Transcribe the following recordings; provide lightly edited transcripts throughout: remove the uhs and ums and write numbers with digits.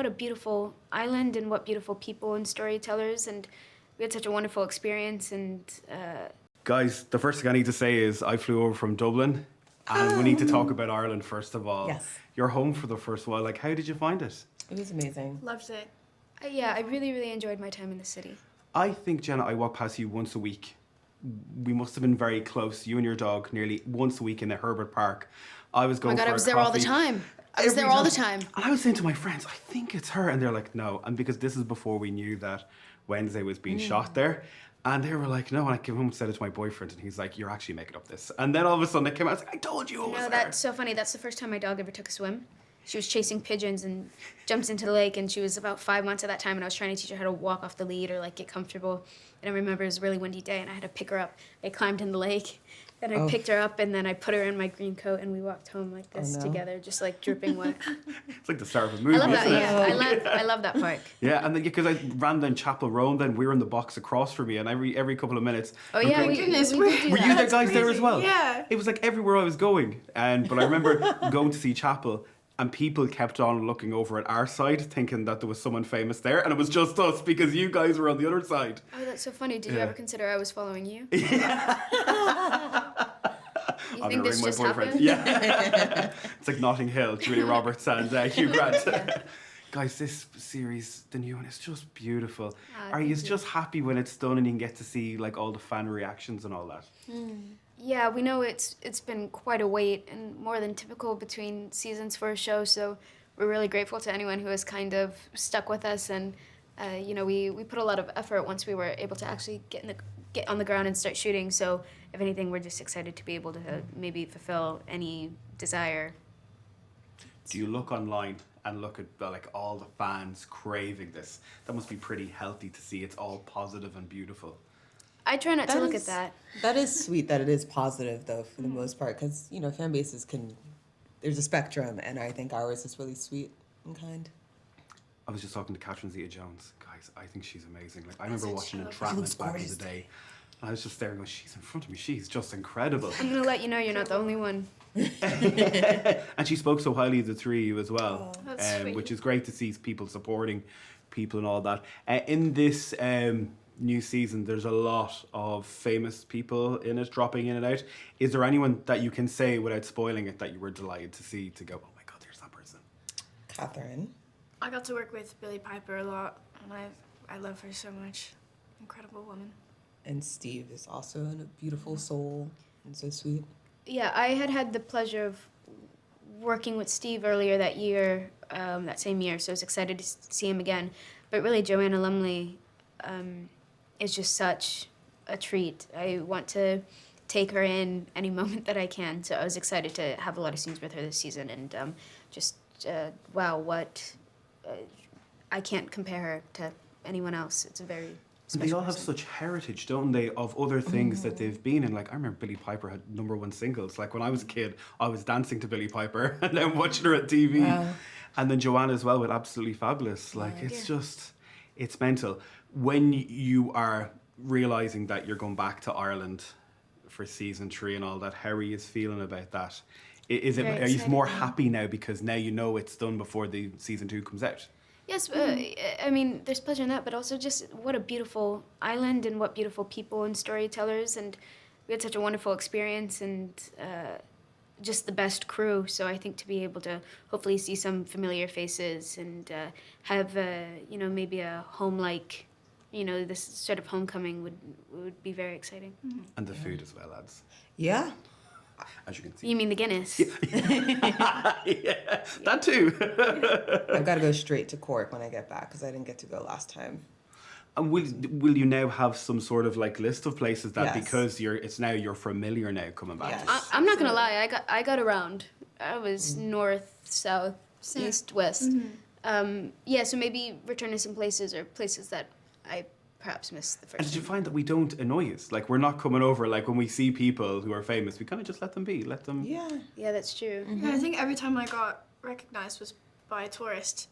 what a beautiful island and what beautiful people and storytellers, and we had such a wonderful experience. And Guys, the first thing I need to say is I flew over from Dublin, and we need to talk about Ireland first of all. Yes. You're home for the first while. Like, how did you find it? It was amazing. Loved it. yeah, I really, really enjoyed my time in the city. I think, Jenna, I walk past you once a week. We must have been very close, you and your dog, nearly once a week in the Herbert Park. I was going for a coffee. I was there all the time. I was there all the time. And I was saying to my friends, I think it's her. And they're like, no. And because this is before we knew that Wednesday was being shot there. And they were like, no. And I came home and said it to my boyfriend. And he's like, you're actually making up this. And then all of a sudden it came out. I was like, I told you it was her. That's so funny. That's the first time my dog ever took a swim. She was chasing pigeons and jumped into the lake, and she was about 5 months at that time, and I was trying to teach her how to walk off the lead or like get comfortable. And I remember it was a really windy day, and I had to pick her up. I climbed in the lake, and I picked her up, and then I put her in my green coat, and we walked home like this together, just like dripping wet. It's like the start of a movie. I love that. Isn't it? Yeah, I love that park. Yeah, and then because I ran down Chapel Road, then we were in the box across from me, and every couple of minutes. Oh yeah, my goodness, we were did do Were that. you the guys there as well? Yeah. It was like everywhere I was going. But I remember going to see Chapel, and people kept on looking over at our side, thinking that there was someone famous there, and it was just us because you guys were on the other side. Oh, that's so funny. Did you ever consider I was following you? I'm You gonna think this ring my just boyfriend. happened? Yeah. It's like Notting Hill, Julia Roberts and Hugh Grant. Guys, this series, the new one, is just beautiful. Are you just happy when it's done and you can get to see like all the fan reactions and all that? Yeah, we know it's been quite a wait and more than typical between seasons for a show, so we're really grateful to anyone who has kind of stuck with us. And we put a lot of effort once we were able to actually get on the ground and start shooting. So if anything, we're just excited to be able to maybe fulfill any desire. Do you look online and look at like all the fans craving this? That must be pretty healthy to see it's all positive and beautiful. I try not to look at that. That is sweet that it is positive, though, for the most part, because, fan bases there's a spectrum, and I think ours is really sweet and kind. I was just talking to Catherine Zeta-Jones. Guys, I think she's amazing. Like, I remember watching Entrapment back in the day. I was just there going, she's in front of me. She's just incredible. I'm going to let you know you're not the only one. And she spoke so highly of the three of you as well, That's sweet. which is great to see people supporting people and all that. In this new season, there's a lot of famous people in it, dropping in and out. Is there anyone that you can say without spoiling it that you were delighted to see, to go, oh my God, there's that person? Catherine. I got to work with Billie Piper a lot, and I love her so much. Incredible woman. And Steve is also a beautiful soul and so sweet. Yeah, I had the pleasure of working with Steve earlier that year, that same year, so I was excited to see him again. But really, Joanna Lumley is just such a treat. I want to take her in any moment that I can, so I was excited to have a lot of scenes with her this season, and I can't compare her to anyone else. It's a very special They all have person. such heritage, don't they, of other things that they've been in. Like, I remember Billie Piper had #1 singles. Like, when I was a kid, I was dancing to Billie Piper and then watching her at TV. Wow. And then Joanna as well with Absolutely Fabulous. Like, it's mental. When you are realising that you're going back to Ireland for season 3 and all that, how are you feeling about that? Are you more happy now because now you know it's done before the season 2 comes out? Yes, I mean, there's pleasure in that, but also just what a beautiful island and what beautiful people and storytellers, and we had such a wonderful experience and just the best crew. So I think to be able to hopefully see some familiar faces and have maybe a home-like, this sort of homecoming would be very exciting. And the food as well, lads. Yeah. As you can see. You mean the Guinness? Yeah, that too. I've got to go straight to Cork when I get back because I didn't get to go last time. And will you now have some sort of like list of places that Yes. because you're familiar now coming back? Yes. I'm not gonna lie. I got around. I was north, south, east, west. So maybe return to some places or places that I perhaps missed the And first did you time. find that we don't annoy us? Like, we're not coming over, like when we see people who are famous, we kind of just let them be, let them... Yeah. Yeah, that's true. Yeah, I think every time I got recognized was by a tourist.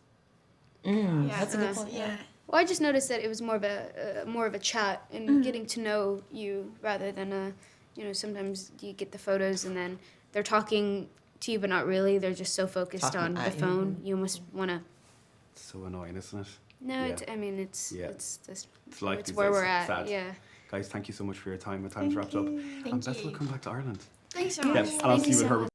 That's a good point. Yeah. Well, I just noticed that it was more of a chat and getting to know you rather than sometimes you get the photos and then they're talking to you but not really. They're just so focused Talking on the at you. phone. You almost want to It's so annoying, isn't it? No, Yeah. I mean, it's Yeah. it's this. It's like It's these where days. we're at. Sad. Yeah. Guys, thank you so much for your time. My time's wrapped up. Thank And best of you. luck coming back to Ireland. Thanks so Yeah, much. and I'll Thank see you you so at Herbert much.